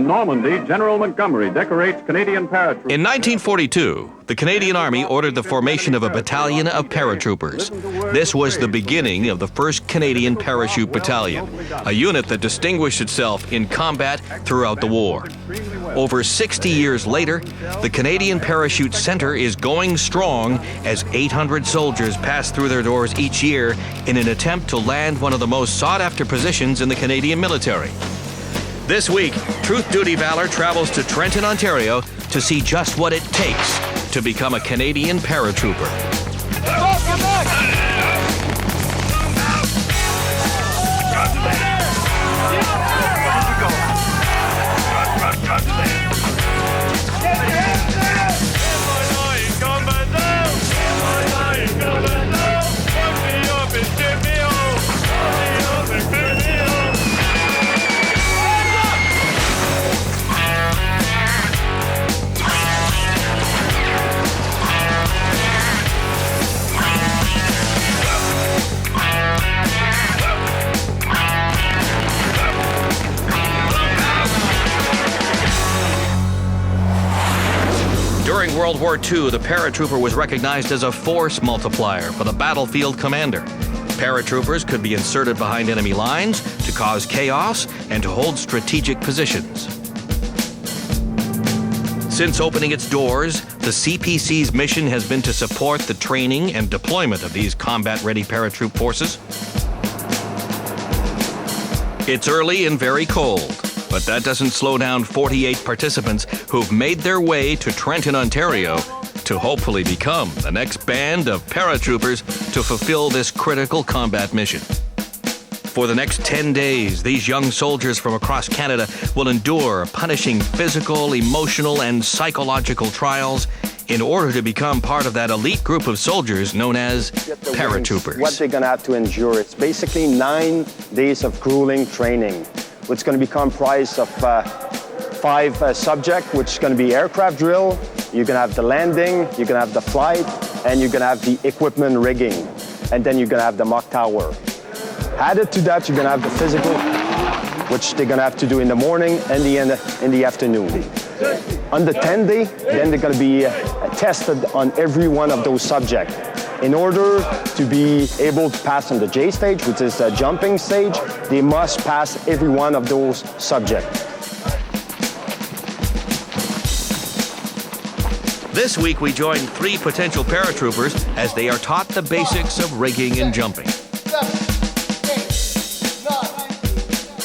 In Normandy, General Montgomery decorates Canadian paratroopers. In 1942, the Canadian Army ordered the formation of a battalion of paratroopers. This was the beginning of the 1st Canadian Parachute Battalion, a unit that distinguished itself in combat throughout the war. Over 60 years later, the Canadian Parachute Centre is going strong as 800 soldiers pass through their doors each year in an attempt to land one of the most sought-after positions in the Canadian military. This week, Truth Duty Valour travels to Trenton, Ontario to see just what it takes to become a Canadian paratrooper. During World War II, the paratrooper was recognized as a force multiplier for the battlefield commander. Paratroopers could be inserted behind enemy lines to cause chaos and to hold strategic positions. Since opening its doors, the CPC's mission has been to support the training and deployment of these combat-ready paratroop forces. It's early and very cold, but that doesn't slow down 48 participants who've made their way to Trenton, Ontario, to hopefully become the next band of paratroopers to fulfill this critical combat mission. For the next 10 days, these young soldiers from across Canada will endure punishing physical, emotional, and psychological trials in order to become part of that elite group of soldiers known as paratroopers. What they're going to have to endure, it's basically 9 days of grueling training, which is going to be comprised of 5 subjects, which is going to be aircraft drill, you're going to have the landing, you're going to have the flight, and you're going to have the equipment rigging, and then you're going to have the mock tower. Added to that, you're going to have the physical, which they're going to have to do in the morning and in the afternoon. On the 10th day, then they're going to be tested on every one of those subjects. In order to be able to pass on the J stage, which is the jumping stage, they must pass every one of those subjects. This week, we join 3 potential paratroopers as they are taught the basics of rigging and jumping. 7, 8, 9,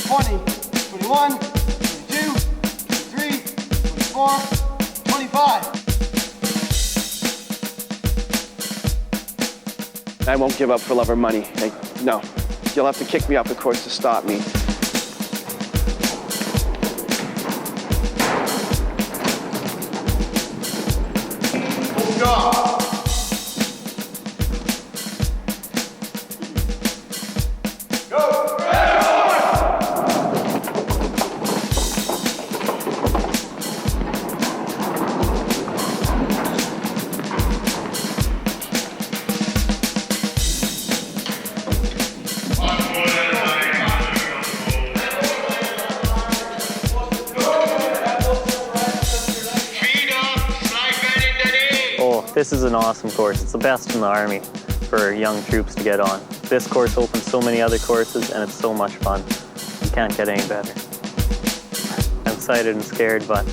20, 21, 22, 23, 24, 25. I won't give up for love or money. No. You'll have to kick me off the course to stop me. Go! This is an awesome course. It's the best in the Army for young troops to get on. This course opens so many other courses and it's so much fun. You can't get any better. I'm excited and scared, but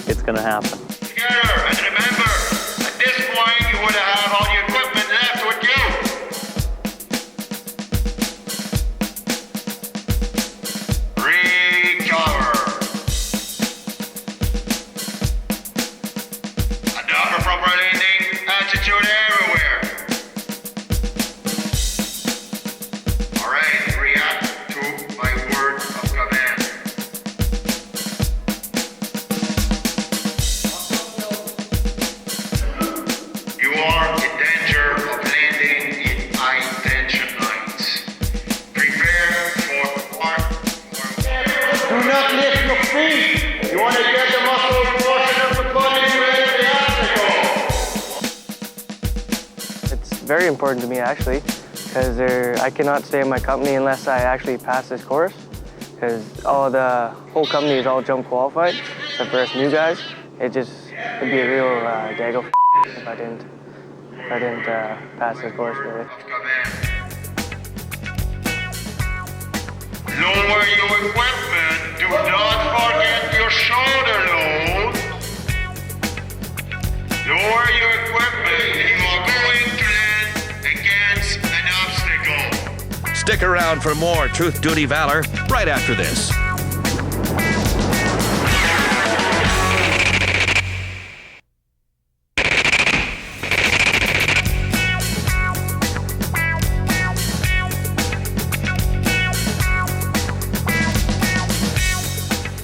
it's going to happen. Together, and remember, at this point you would have all the equipment left with you. Recover. Adopt a proper landing, attitude everywhere. Alright, react to my word of command. You are in danger of landing in high tension lines. Prepare for part. Do not lift your feet. You want to get the muscle portion of the body ready for the obstacle. It's very important to me actually, because I cannot stay in my company unless I actually pass this course. because the whole company is all jump qualified, except for us new guys. It'd be a real gaggle if I didn't pass the course really. Lower your equipment. Do not forget your shoulder load. Lower your equipment. You are going to land against an obstacle. Stick around for more Truth, Duty, Valor right after this.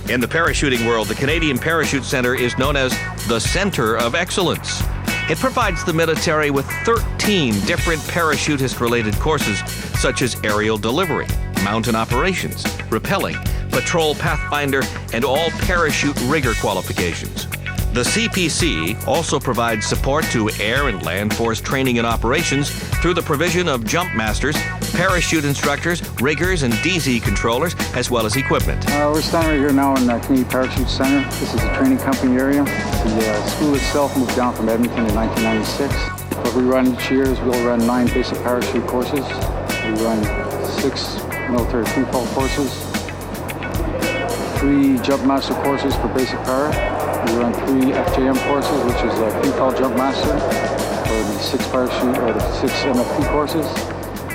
In the parachuting world, the Canadian Parachute Centre is known as the Centre of Excellence. It provides the military with 13 different parachutist-related courses, such as aerial delivery, mountain operations, rappelling, patrol pathfinder, and all parachute rigger qualifications. The CPC also provides support to Air and Land Force training and operations through the provision of jump masters, parachute instructors, riggers, and DZ controllers, as well as equipment. We're standing right here now in the Canadian Parachute Centre. This is a training company area. The school itself moved down from Edmonton in 1996. What we run each year is we'll run 9 basic parachute courses. We run 6 military free-fall courses, 3 jump master courses for basic para. We run 3 FJM courses, which is a free-fall jump master, or the 6 parachute or the 6 MFP courses.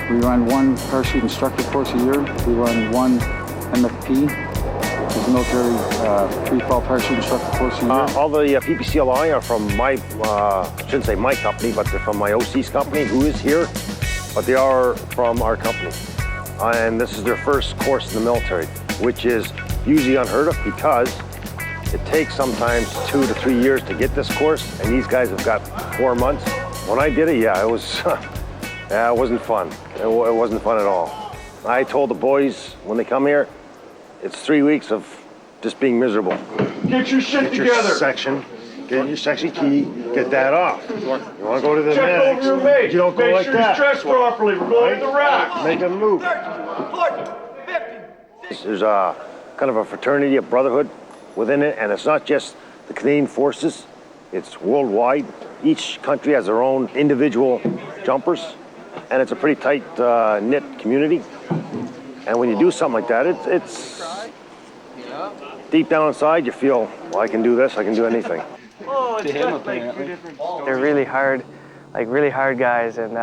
We run 1 parachute instructor course a year. We run 1 MFP, which is military free-fall parachute instructor course a year. All the PPCLI are from my, I shouldn't say my company, but they're from my OC's company, who is here, but they are from our company. And this is their first course in the military, which is usually unheard of because it takes sometimes 2 to 3 years to get this course, and these guys have got 4 months. When I did it, it was, it wasn't fun. It wasn't fun at all. I told the boys when they come here, it's 3 weeks of just being miserable. Get your shit Get your together. section, get your section key, get that off. You want to go to the Check medics, over your mates. you don't go Make like sure that. you're dressed properly. We're going to the rack. Make them move. 40, 50. There's a kind of a fraternity, a brotherhood within it, and it's not just the Canadian forces, it's worldwide. Each country has their own individual jumpers, and it's a pretty tight knit community. And when you do something like that, it's deep down inside you feel, well, I can do this, I can do anything. They're really hard, really hard guys, and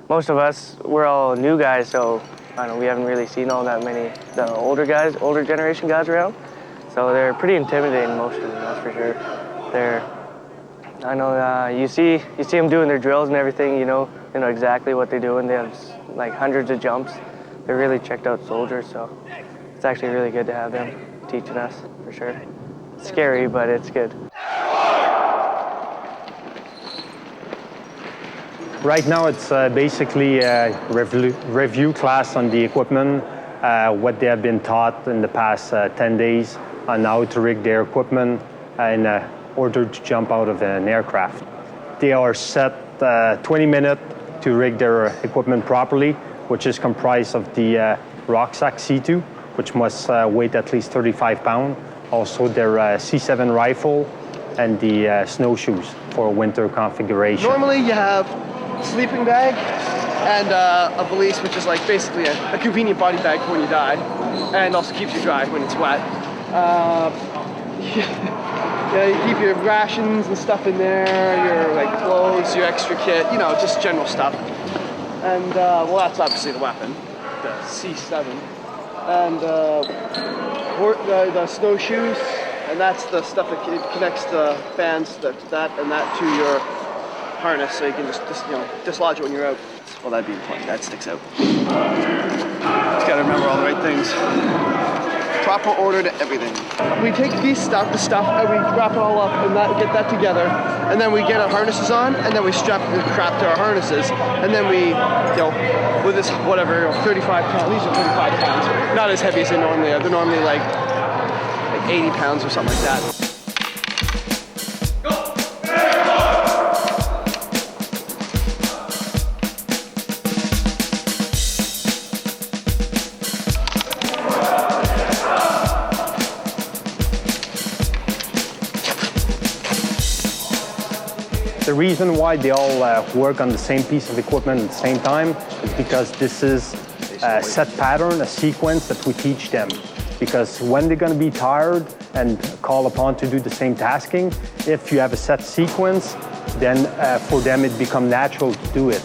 most of us, we're all new guys, so I don't know, we haven't really seen all that many the older generation guys around. So they're pretty intimidating, most of them, that's for sure. I know you see them doing their drills and everything, you know exactly what they're doing. They have like hundreds of jumps. They're really checked out soldiers, so it's actually really good to have them teaching us, for sure. It's scary, but it's good. Right now it's basically a review class on the equipment, what they have been taught in the past 10 days on how to rig their equipment in order to jump out of an aircraft. They are set 20 minutes to rig their equipment properly, which is comprised of the rucksack C2, which must weigh at least 35 pounds, also their C7 rifle, and the snowshoes for winter configuration. Normally you have a sleeping bag and a valise, which is like basically a convenient body bag for when you die, and also keeps you dry when it's wet. Yeah, you keep your rations and stuff in there, your clothes, your extra kit, just general stuff. And well, that's obviously the weapon, the C7, and the snowshoes, and that's the stuff that connects the bands that and that to your harness, so you can just dislodge it when you're out. Well, that'd be important. That sticks out. Just gotta remember all the right things. Proper order to everything. We take the stuff, and we wrap it all up and get that together, and then we get our harnesses on, and then we strap the crap to our harnesses, and then we, with this 35 pounds. These are 35 pounds. Not as heavy as they normally are. They're normally like 80 pounds or something like that. The reason why they all work on the same piece of equipment at the same time is because this is a set pattern, a sequence that we teach them. Because when they're going to be tired and called upon to do the same tasking, if you have a set sequence, then for them it becomes natural to do it.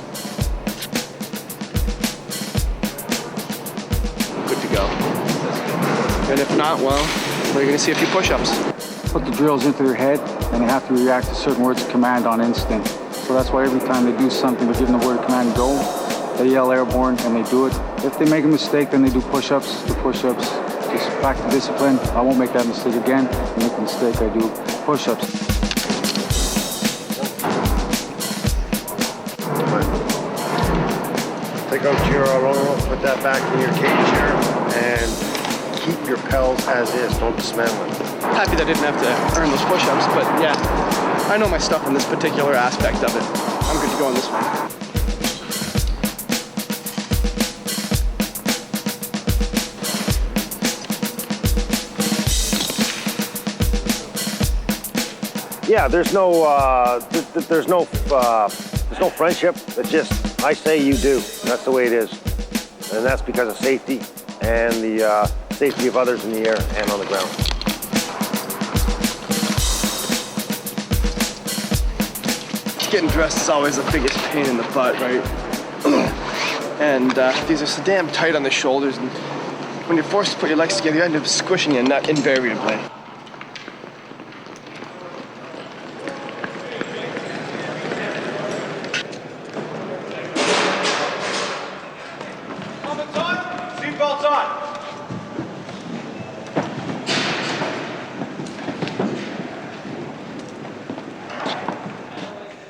Good to go. And if not, well, we're going to see a few push-ups. Put the drills into their head, and they have to react to certain words of command on instinct. So that's why every time they do something, we're giving the word of command, go, they yell airborne, and they do it. If they make a mistake, then they do push-ups. The push-ups, just back to discipline. I won't make that mistake again. If I make a mistake, I do push-ups. Take out your roll, put that back in your cage here, and keep your pels as is. Don't dismantle it. Happy that I didn't have to earn those push-ups, but yeah, I know my stuff in this particular aspect of it. I'm good to go on this one. Yeah, there's no friendship. It's just I say, you do. That's the way it is, and that's because of safety and the safety of others in the air and on the ground. Getting dressed is always the biggest pain in the butt, right? And these are so damn tight on the shoulders, and when you're forced to put your legs together, you end up squishing your nut invariably. Seatbelts on.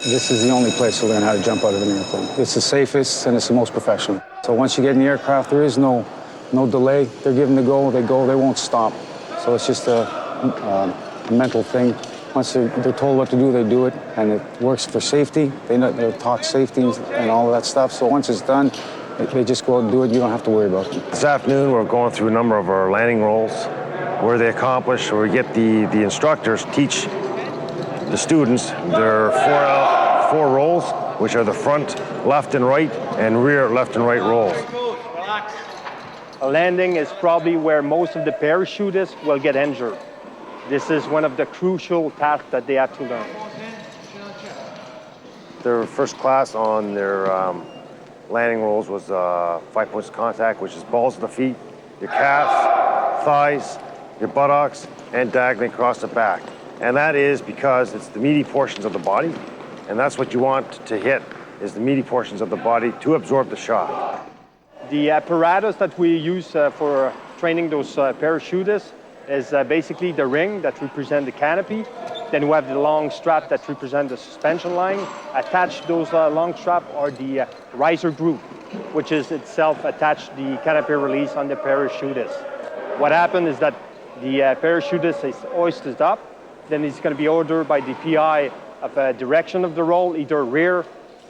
This is the only place to learn how to jump out of an airplane. It's the safest and it's the most professional. So once you get in the aircraft, there is no delay. They're given the go, they won't stop. So it's just a mental thing. Once they're told what to do, they do it, and it works for safety. They're taught safety and all of that stuff. So once it's done, they just go out and do it. You don't have to worry about it. This afternoon, we're going through a number of our landing rolls where they accomplish, where we get the instructors teach the students their four rolls, which are the front, left and right, and rear, left and right rolls. A landing is probably where most of the parachutists will get injured. This is one of the crucial tasks that they have to learn. Their first class on their landing rolls was 5 points of contact, which is balls of the feet, your calves, thighs, your buttocks, and diagonally across the back. And that is because it's the meaty portions of the body, and that's what you want to hit, is the meaty portions of the body to absorb the shock. The apparatus that we use for training those parachutists is basically the ring that represents the canopy. Then we have the long strap that represents the suspension line. Attached to those long straps are the riser group, which is itself attached to the canopy release on the parachutist. What happens is that the parachutist is hoisted up, then he's going to be ordered by the PI of a direction of the roll, either rear,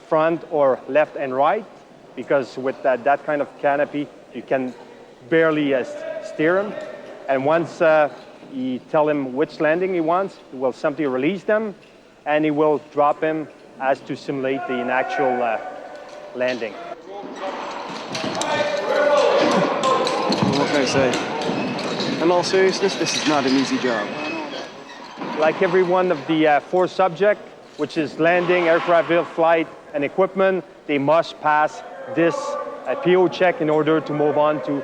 front, or left and right, because with that kind of canopy, you can barely steer him. And once you tell him which landing he wants, he will simply release them, and he will drop him as to simulate the actual landing. What can I say? In all seriousness, this is not an easy job. Like every one of the four subjects, which is landing, aircraft build, flight, and equipment, they must pass this PO check in order to move on to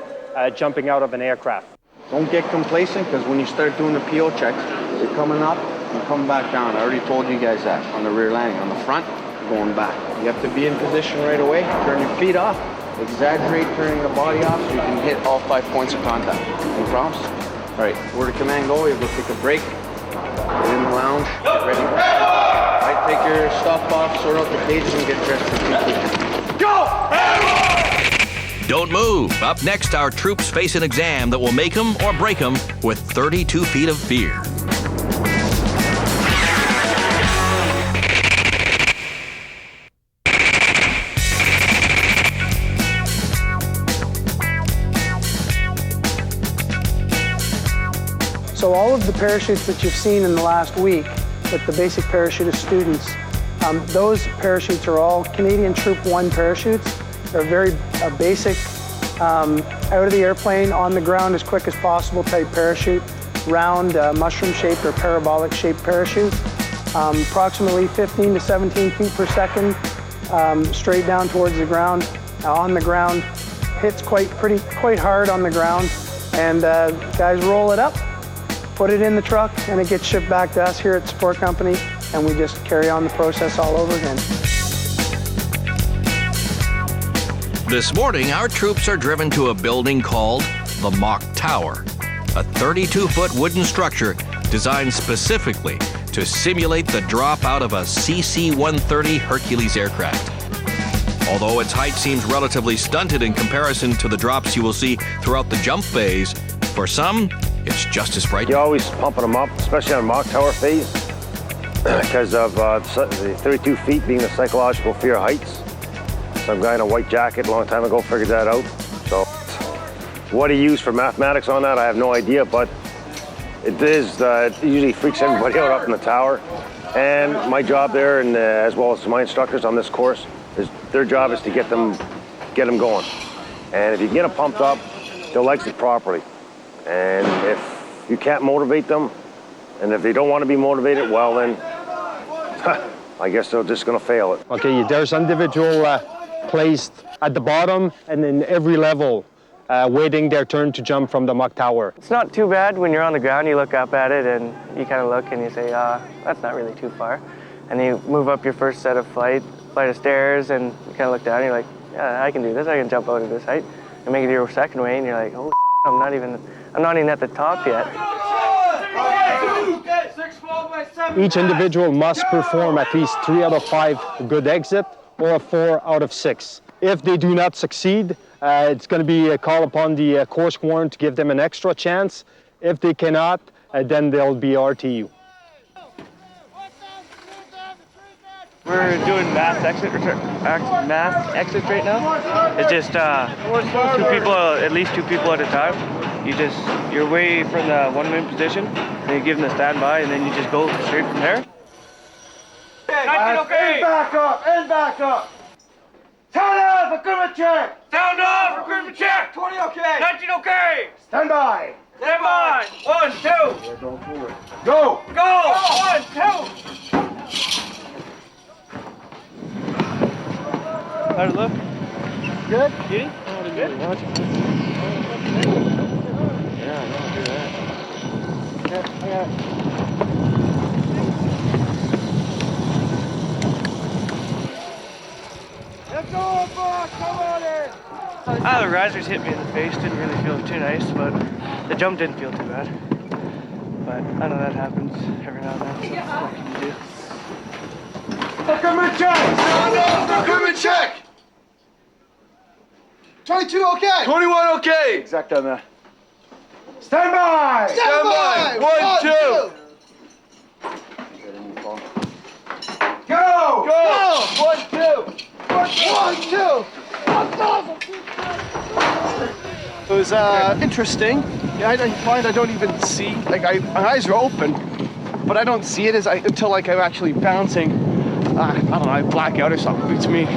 jumping out of an aircraft. Don't get complacent, because when you start doing the PO checks, you're coming up and coming back down. I already told you guys that on the rear landing. On the front, going back. You have to be in position right away, turn your feet off, exaggerate turning the body off so you can hit all 5 points of contact. No problems? All right, word of command go, you go take a break, get in the lounge, get ready. All right, take your stuff off, sort out the cages, and get dressed for PQ. Go! Don't move. Up next, our troops face an exam that will make them or break them with 32 feet of fear. So all of the parachutes that you've seen in the last week with the basic parachutist students Those parachutes are all Canadian Troop 1 parachutes. They're very basic, out of the airplane, on the ground as quick as possible type parachute, round, mushroom-shaped or parabolic-shaped parachute. Approximately 15 to 17 feet per second, straight down towards the ground. On the ground, hits quite hard on the ground, and guys roll it up, put it in the truck, and it gets shipped back to us here at the Support Company, and we just carry on the process all over again. This morning, our troops are driven to a building called the Mock Tower, a 32-foot wooden structure designed specifically to simulate the drop out of a CC-130 Hercules aircraft. Although its height seems relatively stunted in comparison to the drops you will see throughout the jump phase, for some, it's just as frightening. You're always pumping them up, especially on mock tower phase, because of the 32 feet being the psychological fear of heights. Some guy in a white jacket a long time ago figured that out. So what he used for mathematics on that, I have no idea, but it usually freaks everybody out up in the tower. And my job there, and as well as my instructors on this course, is their job is to get them going. And if you get them pumped up, they'll exit properly. And if you can't motivate them, and if they don't want to be motivated, well then, I guess they're just going to fail it. Okay, there's individual placed at the bottom and in every level, waiting their turn to jump from the mock tower. It's not too bad when you're on the ground. You look up at it and you kind of look and you say, that's not really too far. And you move up your first set of flight of stairs, and you kind of look down and you're like, yeah, I can do this. I can jump out of this height. And make it your second way, and you're like, oh, I'm not even at the top yet. Each individual must perform at least 3 out of 5 good exit or a 4 out of 6. If they do not succeed, it's going to be a call upon the course warrant to give them an extra chance. If they cannot, then they'll be RTU. We're doing mass exits right now. It's just at least two people at a time. You're away from the one-wing position, and you give them the standby, and then you just go straight from there. Okay. And back up. Sound off, recruitment check. Sound off, recruitment check. 20 okay. 19 okay. Stand by. Stand by. 1, 2. Go. Go. 1, 2. How'd it look? Good? Good? Good? Yeah, I don't do that. Yeah, I got it. Let's go, boss. Come on in. The risers hit me in the face. Didn't really feel too nice, but the jump didn't feel too bad. But I know that happens every now and then, so what can you do? Recruitment check. Recruitment check. 22 okay. 21 okay. Exactement. Stand by. Stand by. 1, 2. Go. Go. 1, 2. 1, 2. It was interesting. Yeah, I don't even see, like my eyes are open, but I don't see it until like I'm actually bouncing. I don't know, I black out or something beats me.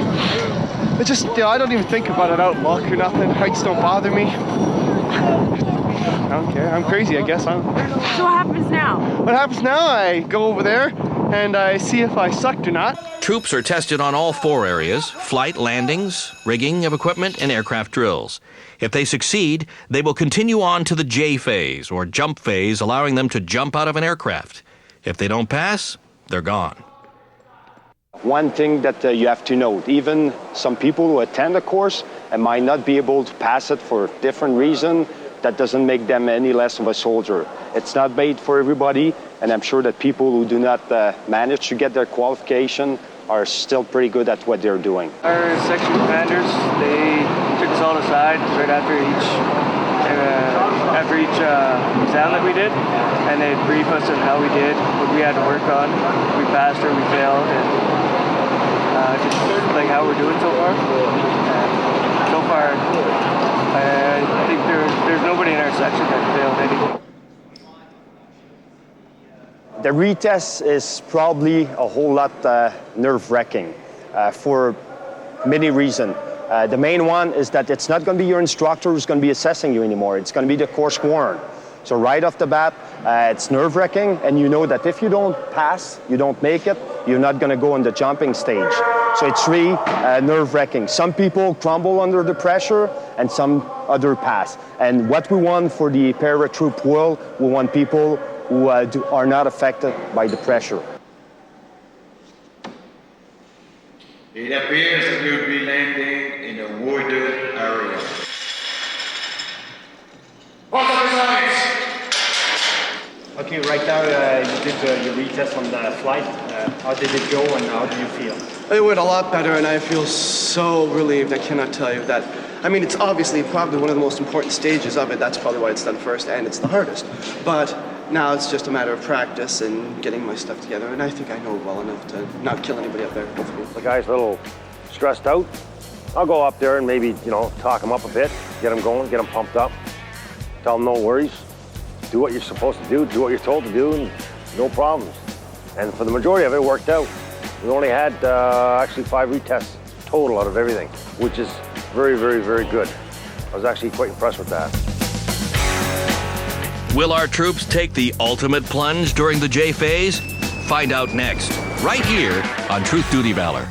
It's just, I don't even think about it outlook or nothing. Heights don't bother me. I don't care. I'm crazy, I guess. So what happens now? What happens now? I go over there and I see if I sucked or not. Troops are tested on all 4 areas: flight, landings, rigging of equipment, and aircraft drills. If they succeed, they will continue on to the J phase, or jump phase, allowing them to jump out of an aircraft. If they don't pass, they're gone. One thing that you have to note, even some people who attend a course and might not be able to pass it for different reasons, that doesn't make them any less of a soldier. It's not made for everybody, and I'm sure that people who do not manage to get their qualification are still pretty good at what they're doing. Our section commanders, they took us all aside right after each exam that we did, and they'd brief us on how we did, what we had to work on, if we passed or we failed, and just like how we're doing so far. So far, I think there's nobody in our section that failed anything. The retest is probably a whole lot nerve-wracking for many reasons. The main one is that it's not going to be your instructor who's going to be assessing you anymore. It's going to be the course warden. So right off the bat, it's nerve-wracking, and you know that if you don't pass, you don't make it, you're not going to go on the jumping stage. So it's really nerve-wracking. Some people crumble under the pressure, and some other pass. And what we want for the paratroop world, we want people who are not affected by the pressure. It appears that you'll be landing in a wooded area. Okay, right now you did your retest on the flight. How did it go and how do you feel? It went a lot better and I feel so relieved. I cannot tell you that. I mean, it's obviously probably one of the most important stages of it. That's probably why it's done first and it's the hardest. But now it's just a matter of practice and getting my stuff together. And I think I know well enough to not kill anybody up there, hopefully. The guy's a little stressed out. I'll go up there and maybe, talk him up a bit, get him going, get him pumped up. Tell him no worries. Do what you're supposed to do what you're told to do, and no problems. And for the majority of it, it worked out. We only had actually 5 retests total out of everything, which is very, very, very good. I was actually quite impressed with that. Will our troops take the ultimate plunge during the J phase? Find out next, right here on Truth Duty Valor.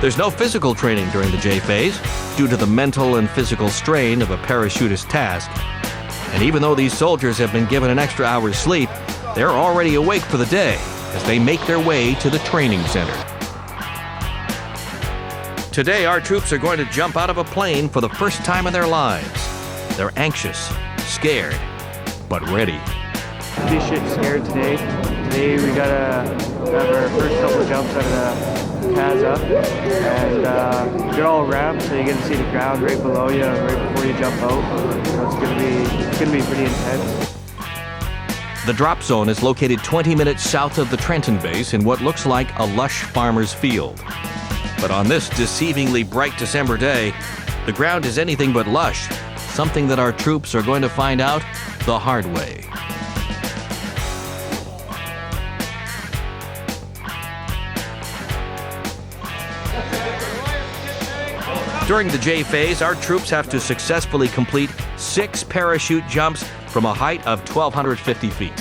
There's no physical training during the J phase due to the mental and physical strain of a parachutist task. And even though these soldiers have been given an extra hour's sleep, they're already awake for the day as they make their way to the training center. Today, our troops are going to jump out of a plane for the first time in their lives. They're anxious, scared, but ready. Be shit scared today. Today we gotta have our first couple jumps out of the pads up, and you're all ramped, so you get to see the ground right below you, right before you jump out. So it's gonna be pretty intense. The drop zone is located 20 minutes south of the Trenton base in what looks like a lush farmer's field. But on this deceivingly bright December day, the ground is anything but lush, something that our troops are going to find out the hard way. During the J phase, our troops have to successfully complete 6 parachute jumps from a height of 1,250 feet.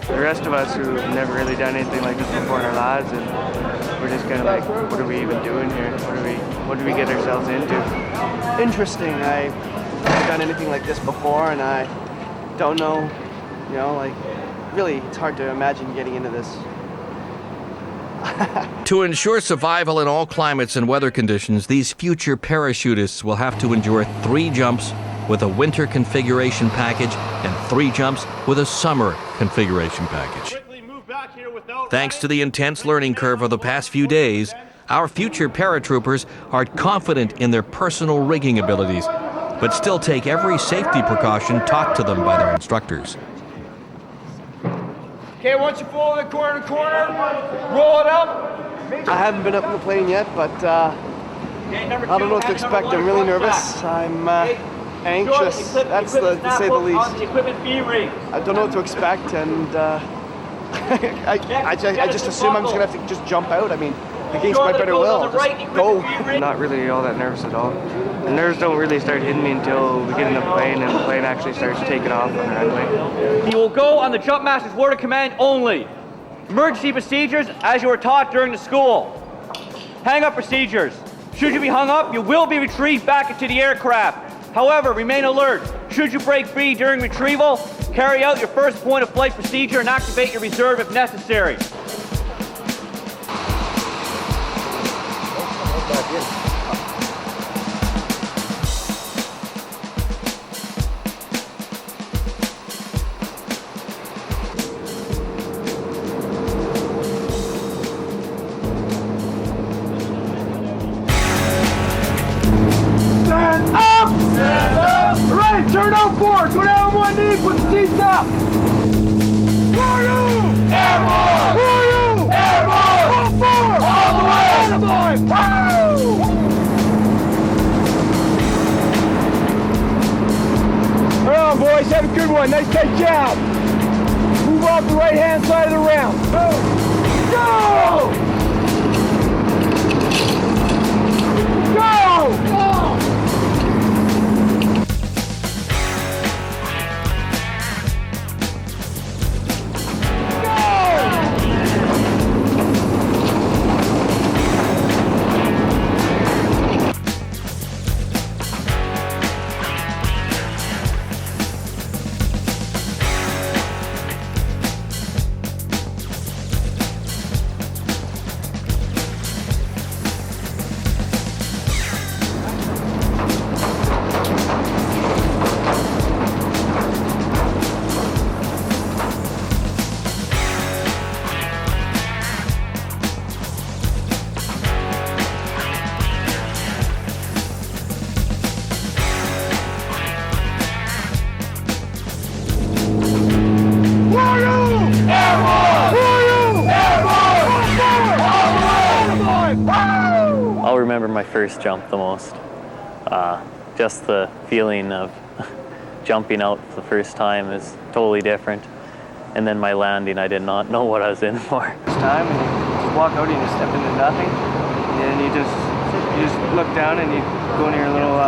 The rest of us who've never really done anything like this before in our lives, and we're just kind of like, what are we even doing here? What do we get ourselves into? Interesting. I've never done anything like this before, and I don't know, really, it's hard to imagine getting into this. To ensure survival in all climates and weather conditions, these future parachutists will have to endure 3 jumps with a winter configuration package and 3 jumps with a summer configuration package. Thanks to the intense learning curve of the past few days, our future paratroopers are confident in their personal rigging abilities, but still take every safety precaution taught to them by their instructors. Okay, once you fall in the corner, roll it up. I haven't been up in the plane yet, but I don't know what to expect. I'm really nervous. I'm anxious, that's to say the least. I don't know what to expect, and I just assume I'm just going to have to just jump out. I mean, against my better will, just go. I'm not really all that nervous at all. The nerves don't really start hitting me until we get in the plane and the plane actually starts taking off on the runway. You will go on the jump master's word of command only. Emergency procedures as you were taught during the school. Hang up procedures. Should you be hung up, you will be retrieved back into the aircraft. However, remain alert. Should you break free during retrieval, carry out your first point of flight procedure and activate your reserve if necessary. Stand up! Stand up! Right, turn out forward. Go down on one knee, put the seats up. Who are you? Airborne! Who are you? Airborne! All forward! All the way! Attaboy! Woo! one. Nice tight jab. Move off the right-hand side of the ramp. Go! Go! Go! I'll remember my first jump the most. Just the feeling of jumping out for the first time is totally different. And then my landing, I did not know what I was in for. First time, and you just walk out and you step into nothing, and you just look down and you go in your little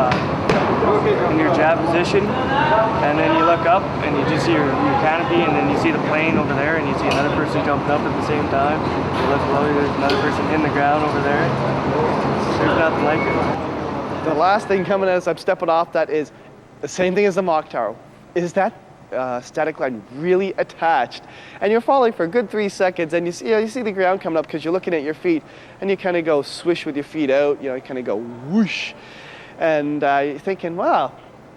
in your jab position, and then you look up and you just see your canopy, and then you see the plane over there, and you see another person jumping up at the same time. You look below you, there's another person in the ground over there. There's nothing like it. The last thing coming as I'm stepping off that is the same thing as the mock tower. Is that static line really attached? And you're falling for a good 3 seconds, and you see the ground coming up because you're looking at your feet, and you kind of go swish with your feet out. You kind of go whoosh, and you're thinking, wow,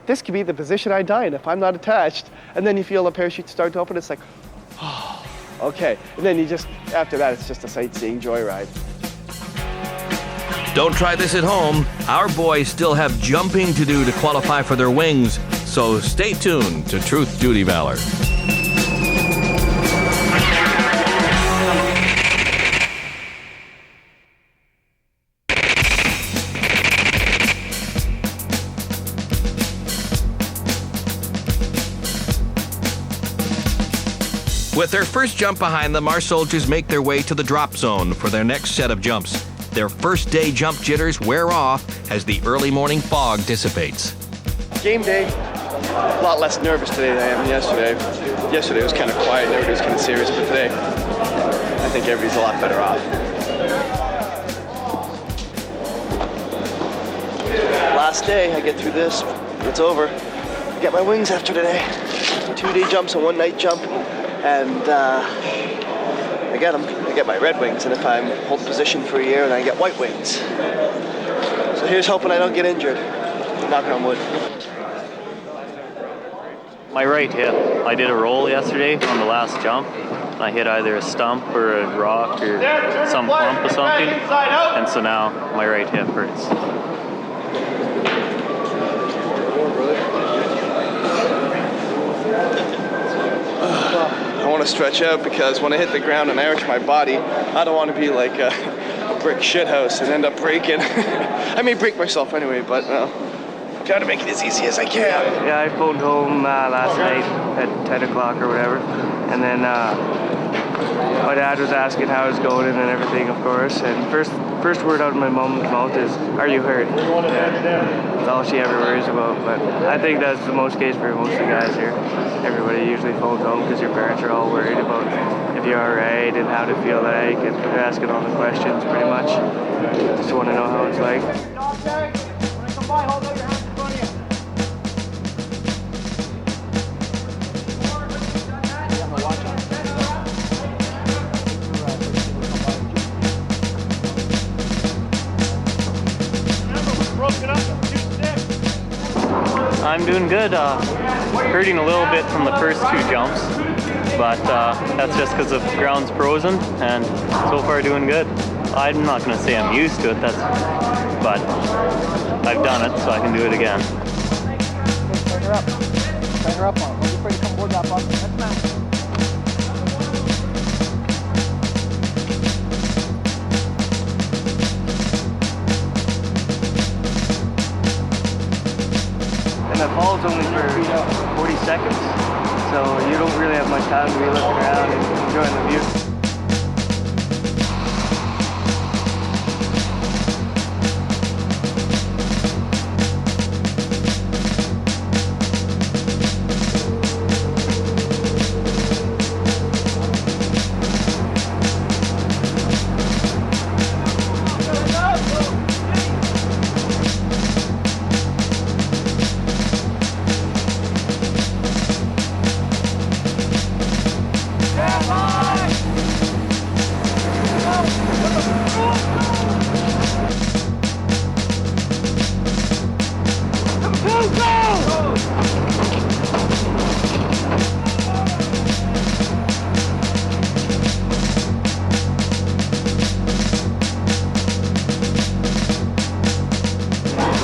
this could be the position I die in if I'm not attached. And then you feel the parachute start to open. It's like, oh, okay. And then after that, it's just a sightseeing joyride. Don't try this at home. Our boys still have jumping to do to qualify for their wings, so stay tuned to Truth, Duty, Valor. With their first jump behind them, our soldiers make their way to the drop zone for their next set of jumps. Their first day jump jitters wear off as the early morning fog dissipates. Game day, a lot less nervous today than I am yesterday. Yesterday was kind of quiet and everybody was kind of serious, but today I think everybody's a lot better off. Last day, I get through this, it's over. I get my wings after today. 2-day jumps and 1 night jump, and I get them. I get my red wings, and if I hold position for a year, then I get white wings. So here's hoping I don't get injured. Knocking on wood. My right hip. I did a roll yesterday on the last jump. I hit either a stump or a rock or some bump or something, and so now my right hip hurts. I want to stretch out because when I hit the ground and I arch my body, I don't want to be like a brick shithouse and end up breaking. I may break myself anyway, but try to make it as easy as I can. Yeah, I phoned home last night at 10 o'clock or whatever, and then my dad was asking how it's going and everything, of course, and first word out of my mom's mouth is, "Are you hurt?" That's all she ever worries about, but I think that's the most case for most of the guys here. Everybody usually phones home because your parents are all worried about if you're alright and how to feel like, and they're asking all the questions pretty much. Just want to know how it's like. I'm doing good. Hurting a little bit from the first 2 jumps, but that's just because the ground's frozen, and so far doing good. I'm not going to say I'm used to it, but I've done it, so I can do it again. Turn her up. Turn her up on it. Don't be afraid to come board that button. That's nice. And the fall's only for 40 seconds. so you don't really have much time to be looking around and enjoying the view.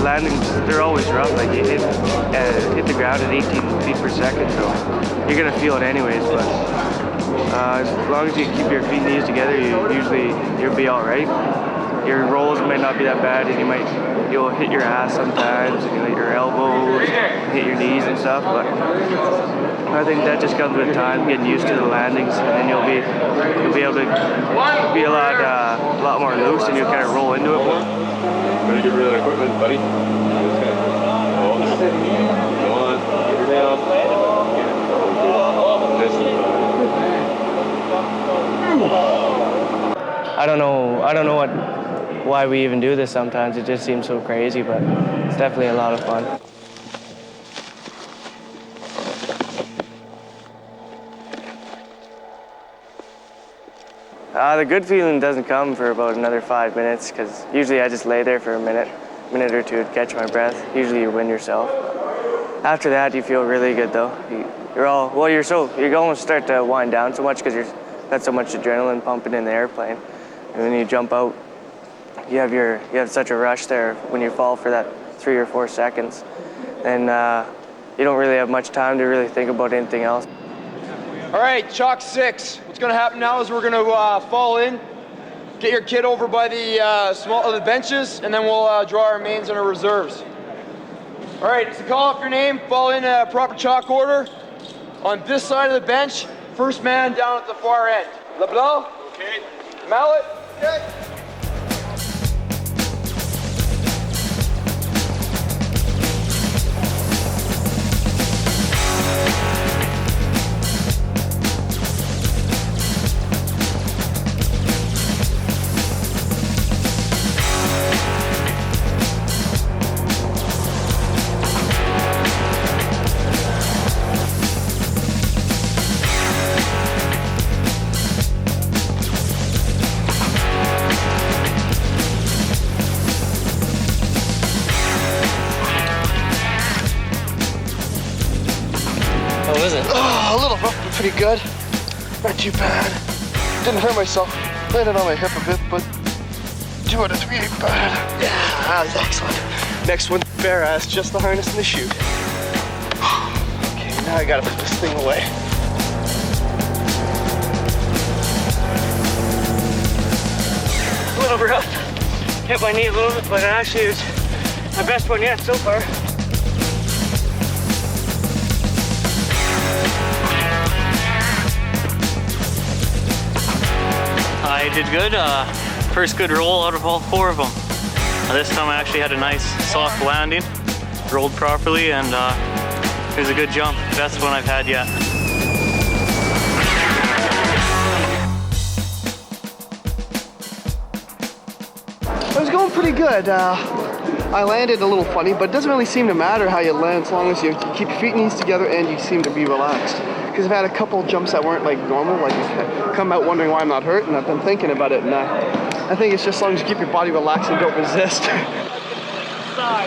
Landings, they're always rough. Like you hit the ground at 18 feet per second, so you're gonna feel it anyways. But as long as you keep your feet and knees together, you'll be all right. Your rolls might not be that bad, and you'll hit your ass sometimes, and you'll hit your elbows, hit your knees and stuff. But I think that just comes with time, getting used to the landings, and then you'll be able to be a lot more loose, and you'll kind of roll into it more. Ready to get rid of the equipment, buddy? Okay. Go on. Get her down. I don't know why we even do this sometimes. It just seems so crazy, but it's definitely a lot of fun. The good feeling doesn't come for about another 5 minutes, because usually I just lay there for a minute or two to catch my breath. Usually you win yourself. After that, you feel really good though. You're almost start to wind down so much because you've got so much adrenaline pumping in the airplane. And when you jump out, you have such a rush there when you fall for that 3 or 4 seconds. And you don't really have much time to really think about anything else. All right, chalk 6. What's gonna happen now is we're gonna fall in, get your kid over by the benches, and then we'll draw our mains and our reserves. All right, so call up your name, fall in proper chalk order. On this side of the bench, first man down at the far end. LeBlanc? Okay. Mallett? Okay. How is it? Oh, a little rough, but pretty good. Not too bad. Didn't hurt myself. Landed on my hip a bit, but 2 out of 3 ain't bad. Yeah, that was excellent. Next one, bare ass, just the harness and the chute. Okay, now I gotta put this thing away. A little rough. Hit my knee a little bit, but actually it was my best one yet so far. I did good. First good roll out of all 4 of them. This time I actually had a nice soft landing, rolled properly, and it was a good jump. Best one I've had yet. It was going pretty good. I landed a little funny, but it doesn't really seem to matter how you land as long as you keep your feet and knees together and you seem to be relaxed. Because I've had a couple jumps that weren't like normal, like come out wondering why I'm not hurt, and I've been thinking about it, and I think it's just as long as you keep your body relaxed and don't resist. I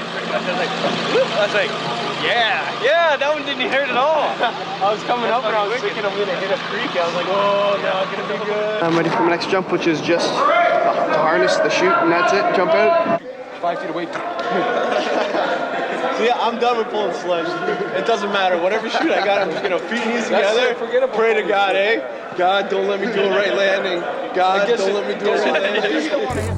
was like, yeah, that one didn't hurt at all. I was coming up and I was thinking I'm gonna hit a creek. I was like, oh, no, it's gonna be good. I'm ready for my next jump, which is just the harness, the chute, and that's it. Jump out. 5 feet away. So yeah, I'm done with pulling sledge. It doesn't matter. Whatever chute I got, I'm just gonna feet and knees together. Pray to God, eh? God, don't let me do a right landing. God, don't let me do a right landing.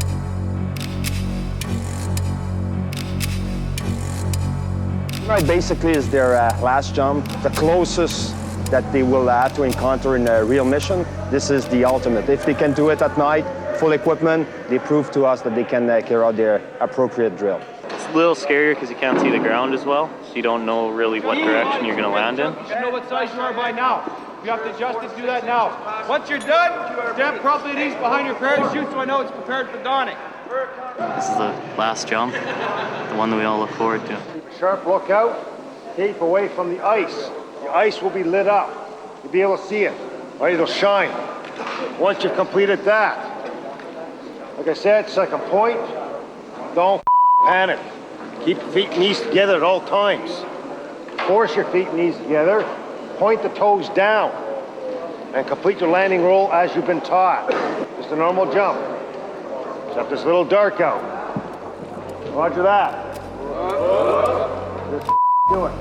Right, basically is their last jump, the closest that they will have to encounter in a real mission, this is the ultimate. If they can do it at night, full equipment, they prove to us that they can carry out their appropriate drill. It's a little scarier because you can't see the ground as well, so you don't know really what direction you're going to land in. You know what size you are by now. You have to adjust it, do that now. Once you're done, stand properly at ease behind your parachute so I know it's prepared for donning. This is the last jump, the one that we all look forward to. Keep a sharp lookout. Keep away from the ice. The ice will be lit up. You'll be able to see it. Right, it'll shine. Once you've completed that, like I said, second point, don't panic. Keep your feet and knees together at all times. Force your feet and knees together. Point the toes down. And complete your landing roll as you've been taught. Just a normal jump. Except it's a little dark out. Roger that. Just do it.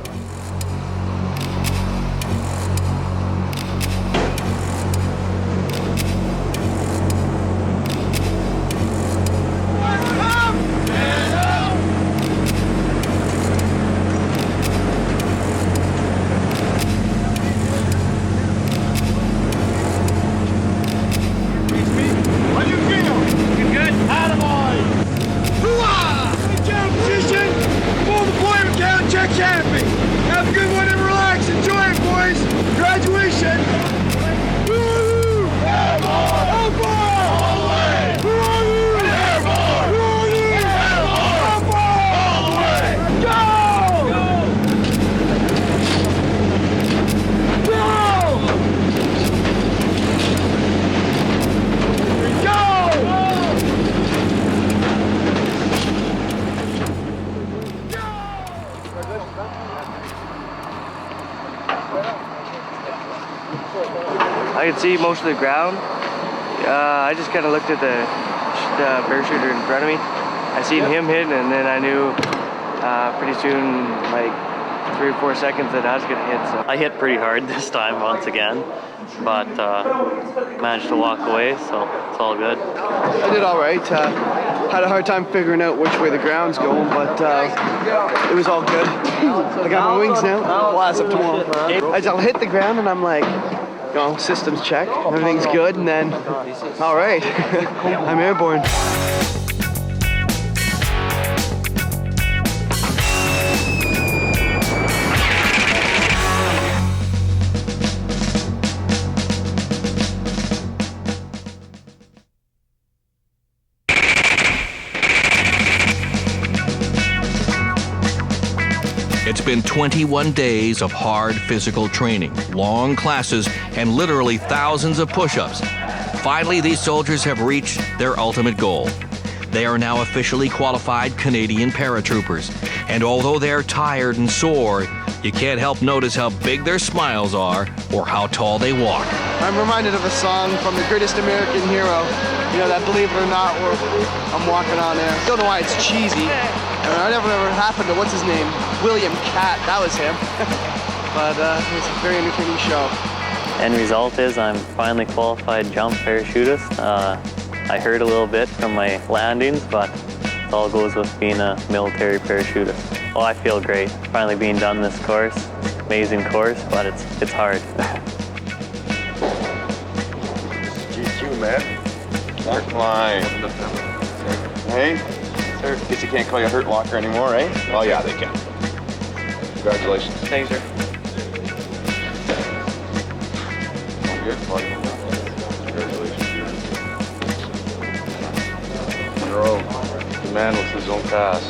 I could see most of the ground. I just kind of looked at the parachuter in front of me. I seen him hit, and then I knew pretty soon, like 3 or 4 seconds, that I was gonna hit. So I hit pretty hard this time once again, but managed to walk away, so it's all good. I did all right. Had a hard time figuring out which way the ground's going, but it was all good. I got my wings now. Well, as of tomorrow. I'll hit the ground, and I'm like, you know, systems check, everything's good, and then, all right, I'm airborne. It's been 21 days of hard physical training, long classes, and literally thousands of push-ups. Finally, these soldiers have reached their ultimate goal. They are now officially qualified Canadian paratroopers. And although they're tired and sore, you can't help notice how big their smiles are or how tall they walk. I'm reminded of a song from The Greatest American Hero. You know, that Believe It or Not, where I'm walking on air. Don't know why it's cheesy. I never happened to, what's his name? William Catt, that was him. But it was a very entertaining show. End result is I'm finally qualified jump parachutist. I hurt a little bit from my landings, but it all goes with being a military parachutist. Well, I feel great. Finally being done this course. Amazing course, but it's hard. GQ, man. Hertlein. Hey? Sir, guess you can't call you a Hurt Locker anymore, eh? Oh, yeah, they can. Congratulations. Thanks, sir. All good, buddy. Congratulations. You're own. The man with his own pass.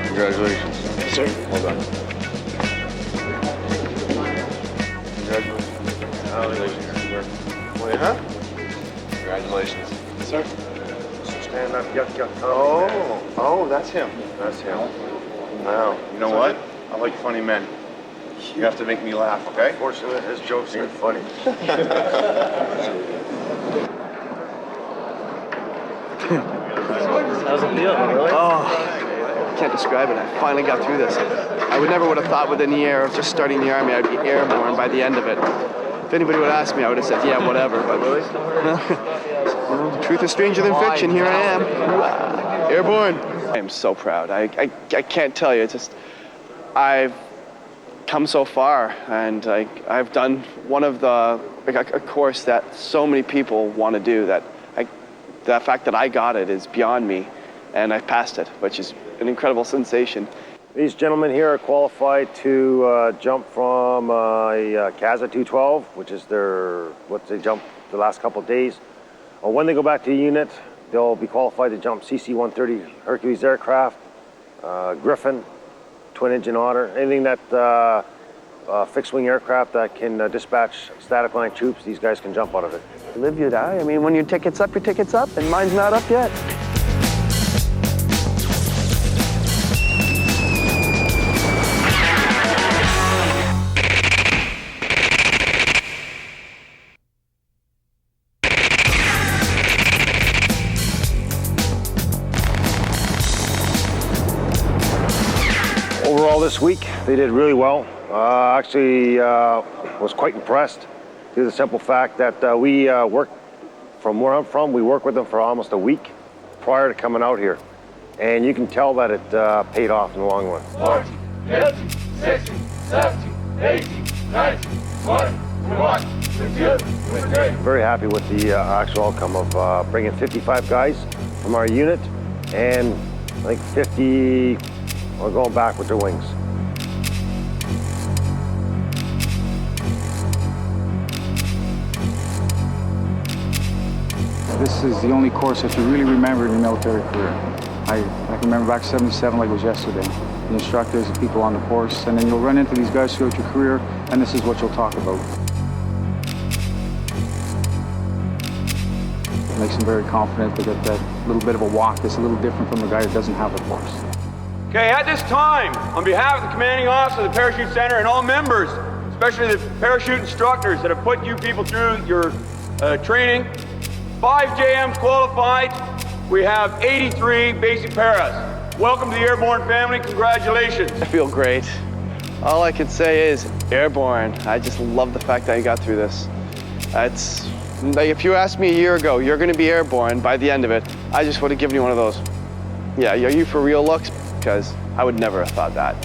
Congratulations. Yes, sir. Well done. Congratulations. Congratulations. Wait, huh? Congratulations. Yes, sir. Stand up, yuck, yuck. Oh, that's him. That's him. Wow. You know what? I like funny men. You have to make me laugh, okay? Unfortunately, his jokes ain't funny. How's it feel, really? Oh, I can't describe it. I finally got through this. I would have thought within the year of just starting the Army, I'd be airborne by the end of it. If anybody would ask me, I would have said, yeah, whatever. But the truth is stranger than fiction. Here I am, airborne. I am so proud. I can't tell you. It's just, I've come so far, and I've done one of the a course that so many people want to do, that the fact that I got it is beyond me, and I passed it, which is an incredible sensation. These gentlemen here are qualified to jump from a CASA 212, which is what they jumped the last couple of days. When they go back to the unit, they'll be qualified to jump CC-130 Hercules aircraft, Griffin, twin-engine Otter, anything that fixed-wing aircraft that can dispatch static line troops, these guys can jump out of it. Live, you die. I mean, when your ticket's up, and mine's not up yet. Overall this week, they did really well. Actually, was quite impressed due to the simple fact that we worked, from where I'm from, we worked with them for almost a week prior to coming out here. And you can tell that it paid off in the long run. 40, 50, 60, 70, 80, 90, 20, 21, 22, 23. Very happy with the actual outcome of bringing 55 guys from our unit, and I think 50 are going back with their wings. This is the only course that you really remember in your military career. I can remember back 77 like it was yesterday. The instructors, the people on the course, and then you'll run into these guys throughout your career, and this is what you'll talk about. It makes them very confident. They get that little bit of a walk that's a little different from the guy that doesn't have a course. Okay, at this time, on behalf of the commanding officer of the Parachute Center and all members, especially the parachute instructors that have put you people through your training, 5 JMs qualified. We have 83 basic paras. Welcome to the Airborne family. Congratulations. I feel great. All I can say is Airborne. I just love the fact that I got through this. It's like, if you asked me a year ago, you're going to be Airborne by the end of it, I just would have given you one of those. Yeah, are you for real looks? Because I would never have thought that.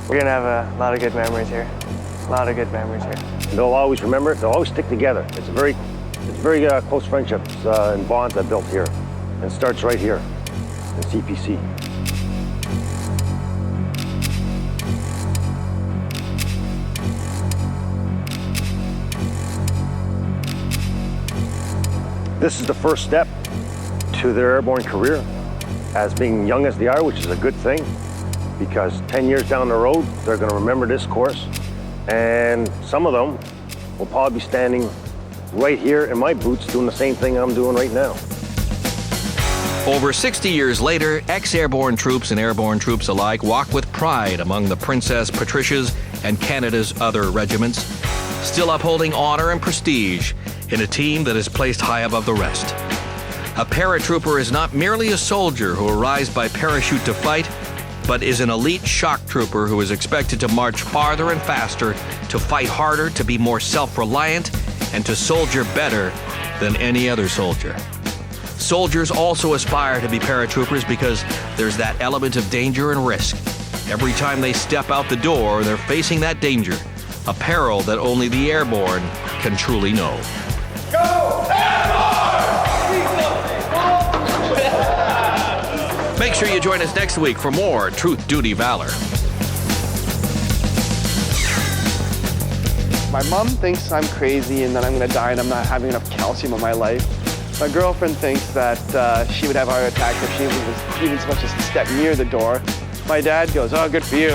We're going to have a lot of good memories here. A lot of good memories here. They'll always remember it. They'll always stick together. It's very close friendships and bonds that built here. And it starts right here in CPC. This is the first step to their airborne career as being young as they are, which is a good thing, because 10 years down the road, they're going to remember this course, and some of them will probably be standing right here in my boots doing the same thing I'm doing right now. Over 60 years later, ex-airborne troops and airborne troops alike walk with pride among the Princess Patricias and Canada's other regiments, still upholding honor and prestige in a team that is placed high above the rest. A paratrooper is not merely a soldier who arrives by parachute to fight, but is an elite shock trooper who is expected to march farther and faster, to fight harder, to be more self-reliant, and to soldier better than any other soldier. Soldiers also aspire to be paratroopers because there's that element of danger and risk. Every time they step out the door, they're facing that danger, a peril that only the airborne can truly know. Go Make sure you join us next week for more Truth, Duty, Valor. My mom thinks I'm crazy and that I'm going to die and I'm not having enough calcium in my life. My girlfriend thinks that she would have a heart attack if she was even so much as a step near the door. My dad goes, oh, good for you.